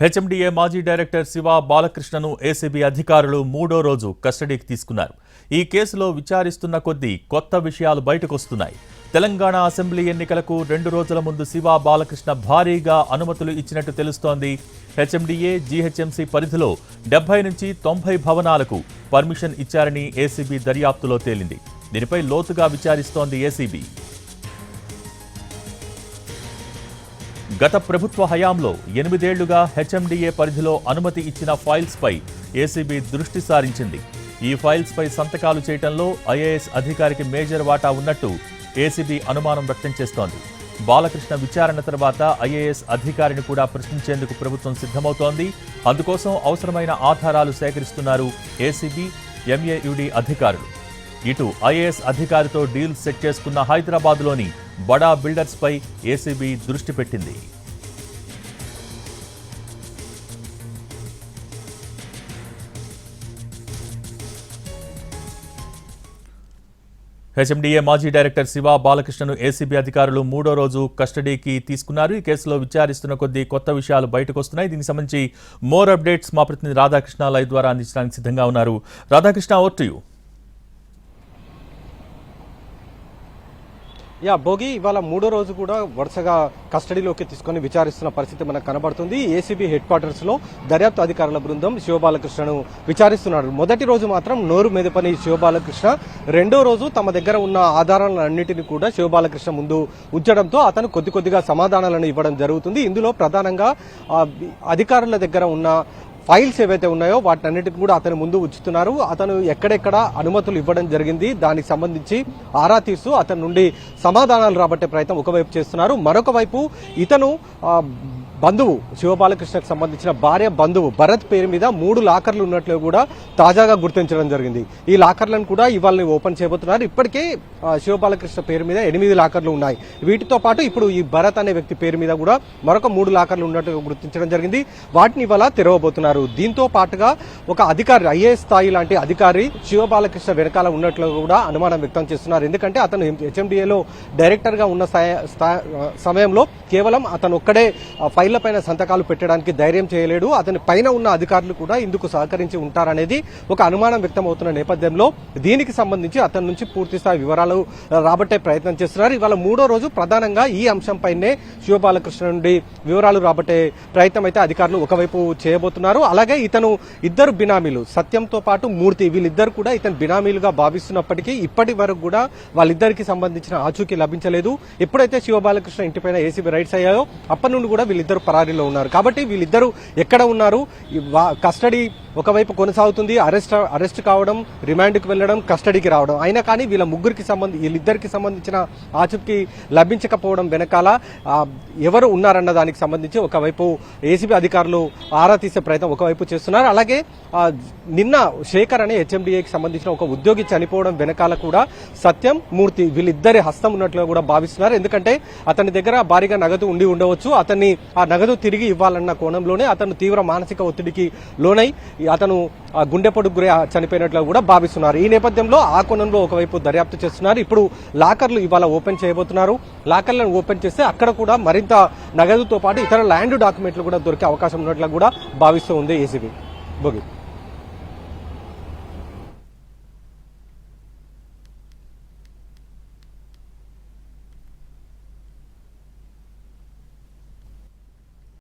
HMDA మాజీ director Shiva బాలకృష్ణను ACB అధికారులు మూడో రోజు కస్టడీకి తీసుకున్నారు. ఈ కేసులో విచారిస్తున్న కొద్దీ కొత్త విషయాలు బయటకొస్తున్నాయి. తెలంగాణ అసెంబ్లీ ఎన్నికలకు 2 రోజుల ముందు శివ బాలకృష్ణ భారీగా అనుమతులు ఇచ్చినట్టు తెలుస్తోంది. హెచ్ఎండిఏ జీహెచ్ఎంసీ పరిధిలో 70 నుంచి 90 భవనాలకు పర్మిషన్ ఇచ్చారని ఏసీబీ దర్యాప్తులో తేలింది. దీనిపై లోతుగా విచారిస్తోంది ఏసీబీ. గత ప్రభుత్వ హయాంలో 8 ఏళ్లుగా హెచ్ఎండిఏ పరిధిలో అనుమతి ఇచ్చిన ఫైల్స్పై ఏసీబీ దృష్టి సారించింది. ఈ ఫైల్స్పై సంతకాలు చేయడంలో ఐఏఎస్ అధికారికి మేజర్ వాటా ఉన్నట్టు ఏసీబీ అనుమానం వ్యక్తం చేస్తోంది. బాలకృష్ణ విచారణ తర్వాత ఐఏఎస్ అధికారిని కూడా ప్రశ్నించేందుకు ప్రభుత్వం సిద్ధమవుతోంది. అందుకోసం అవసరమైన ఆధారాలు సేకరిస్తున్నారు ఏసీబీ, ఎంఏయుడి అధికారులు. ఇటు ఐఏఎస్ అధికారితో డీల్ సెట్ చేసుకున్న హైదరాబాద్లోని బడా బిల్డర్స్ పై ఏసీబీ దృష్టి పెట్టింది. హెచ్ఎండిఏ మాజీ డైరెక్టర్ శివ బాలకృష్ణను ఏసీబీ అధికారులు మూడో రోజు కస్టడీకి తీసుకున్నారు. ఈ కేసులో విచారిస్తున్న కొద్దీ కొత్త విషయాలు బయటకొస్తున్నాయి. దీనికి సంబంధించి మోర్ అప్డేట్స్ మా ప్రతినిధి రాధాకృష్ణ లైవ్ ద్వారా అందించడానికి సిద్ధంగా ఉన్నారు. Radhakrishna, over to you. Bhogi ఇవాళ మూడో రోజు కూడా వరుసగా కస్టడీలోకి తీసుకుని విచారిస్తున్న పరిస్థితి మనకు కనబడుతుంది. ఏసీబీ హెడ్ క్వార్టర్స్ లో దర్యాప్తు అధికారుల బృందం శివబాలకృష్ణను విచారిస్తున్నారు. మొదటి రోజు మాత్రం నోరు మెదపని శివబాలకృష్ణ, రెండో రోజు తమ దగ్గర ఉన్న ఆధారాలన్నింటినీ కూడా శివబాలకృష్ణ ముందు ఉంచడంతో అతను కొద్దిగా సమాధానాలను ఇవ్వడం జరుగుతుంది. ఇందులో ప్రధానంగా అధికారుల దగ్గర ఉన్న ఫైల్స్ ఏవైతే ఉన్నాయో వాటన్నిటిని కూడా అతను ముందు ఉంచుతున్నారు. అతను ఎక్కడెక్కడ అనుమతులు ఇవ్వడం జరిగింది దానికి సంబంధించి ఆరా తీస్తూ అతని నుండి సమాధానాలు రాబట్టే ప్రయత్నం ఒకవైపు చేస్తున్నారు. మరొక వైపు ఇతను బంధువు శివబాలకృష్ణకు సంబంధించిన భార్య బంధువు భరత్ పేరు మీద 3 లాకర్లు ఉన్నట్లు కూడా తాజాగా గుర్తించడం జరిగింది. ఈ లాకర్లను కూడా ఇవాళ ఓపెన్ చేయబోతున్నారు. ఇప్పటికే శివబాలకృష్ణ పేరు మీద 8 లాకర్లు ఉన్నాయి. వీటితో పాటు ఇప్పుడు ఈ భరత్ అనే వ్యక్తి పేరు మీద కూడా మరొక 3 లాకర్లు ఉన్నట్టు గుర్తించడం జరిగింది. వాటిని ఇవాళ తెరవబోతున్నారు. దీంతో పాటుగా ఒక అధికారి, ఐఏఎస్ స్థాయి లాంటి అధికారి శివబాలకృష్ణ వెనకాల ఉన్నట్లు కూడా అనుమానం వ్యక్తం చేస్తున్నారు. ఎందుకంటే అతను హెచ్ఎండిఏలో డైరెక్టర్ గా ఉన్న సమయంలో కేవలం అతను ఒక్కడే ఫైళ్లపైన సంతకాలు పెట్టడానికి ధైర్యం చేయలేడు. అతని పైన ఉన్న అధికారులు కూడా ఇందుకు సహకరించి ఉంటారనేది ఒక అనుమానం వ్యక్తం అవుతున్న నేపథ్యంలో దీనికి సంబంధించి అతని నుంచి పూర్తిస్థాయి వివరాలు రాబట్టే ప్రయత్నం చేస్తున్నారు. ఇవాళ మూడో రోజు ప్రధానంగా ఈ అంశంపైనే శివబాలకృష్ణ నుండి వివరాలు రాబట్టే ప్రయత్నం అయితే అధికారులు ఒకవైపు చేయబోతున్నారు. అలాగే ఇతను ఇద్దరు బినామీలు సత్యంతో పాటు మూర్తి, వీళ్ళిద్దరు కూడా ఇతను బినామీలుగా భావిస్తున్నప్పటికీ ఇప్పటి వరకు కూడా వాళ్ళిద్దరికి సంబంధించిన ఆచూకీ లభించలేదు. ఎప్పుడైతే శివబాలకృష్ణ ఇంటిపైన ఏసీబీ రైడ్స్ అయ్యాయో అప్పటి నుండి కూడా వీళ్ళిద్దరు పరారీలో ఉన్నారు. కాబట్టి వీళ్ళిద్దరూ ఎక్కడ ఉన్నారు, కస్టడీ ఒకవైపు కొనసాగుతుంది. అరెస్ట్ కావడం, రిమాండ్కి వెళ్లడం, కస్టడీకి రావడం. అయినా కానీ వీళ్ళిద్దరికి సంబంధించిన ఆచూకీ లభించకపోవడం వెనకాల ఎవరు ఉన్నారన్న దానికి సంబంధించి ఒకవైపు ఏసీబీ అధికారులు ఆరా తీసే ప్రయత్నం ఒకవైపు చేస్తున్నారు. అలాగే నిన్న శేఖర్ అనే హెచ్ఎండిఏకి సంబంధించిన ఒక ఉద్యోగి చనిపోవడం వెనకాల కూడా సత్యం, మూర్తి వీళ్ళిద్దరి హస్తం ఉన్నట్లుగా కూడా భావిస్తున్నారు. ఎందుకంటే అతని దగ్గర భారీగా నగదు ఉండి ఉండవచ్చు. అతన్ని ఆ నగదు తిరిగి ఇవ్వాలన్న కోణంలోనే అతను తీవ్ర మానసిక ఒత్తిడికి లోనై అతను గుండెపోటుకు గురి చనిపోయినట్లు కూడా భావిస్తున్నారు. ఈ నేపథ్యంలో ఆ కోణంలో ఒకవైపు దర్యాప్తు చేస్తున్నారు. ఇప్పుడు లాకర్లు ఇవాళ ఓపెన్ చేయబోతున్నారు. లాకర్లను ఓపెన్ చేస్తే అక్కడ కూడా మరింత నగదుతో పాటు ఇతర ల్యాండ్ డాక్యుమెంట్లు కూడా దొరికే అవకాశం ఉన్నట్లు కూడా భావిస్తూ ఉంది ఏసీబీ. భోగి.